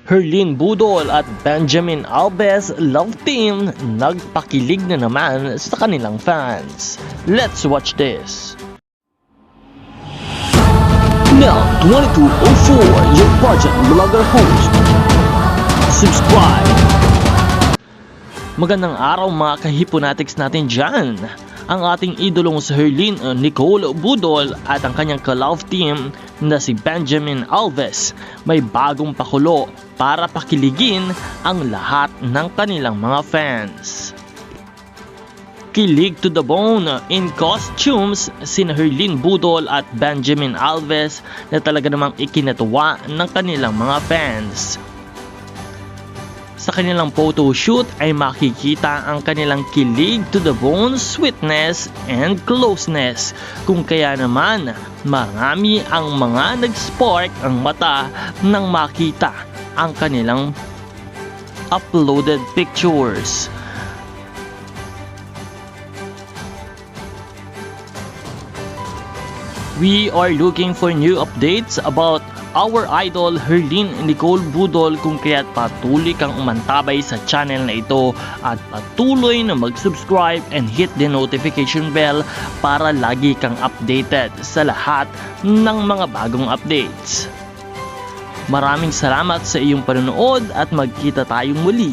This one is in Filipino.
Herlin Budol at Benjamin Alves love team nagpakilig na naman sa kanilang fans. Let's watch this. Now 2204, your project vlogger host. Subscribe. Magandang araw mga kahiponatics natin dyan. Ang ating idolong si Herlin Nicole Budol at ang kanyang ka-love team na si Benjamin Alves may bagong pakulo para pakiligin ang lahat ng kanilang mga fans. Kilig to the bone in costumes sina Herlin Budol at Benjamin Alves na talaga namang ikinatuwa ng kanilang mga fans. Sa kanilang photoshoot ay makikita ang kanilang kilig to the bone sweetness and closeness, kung kaya naman marami ang mga nag-spark ang mata nang makita ang kanilang uploaded pictures. We are looking for new updates about our idol Herlin Nicole Budol, kung kaya't patuloy kang umantabay sa channel na ito at patuloy na mag-subscribe and hit the notification bell para lagi kang updated sa lahat ng mga bagong updates. Maraming salamat sa iyong panonood at magkita tayong muli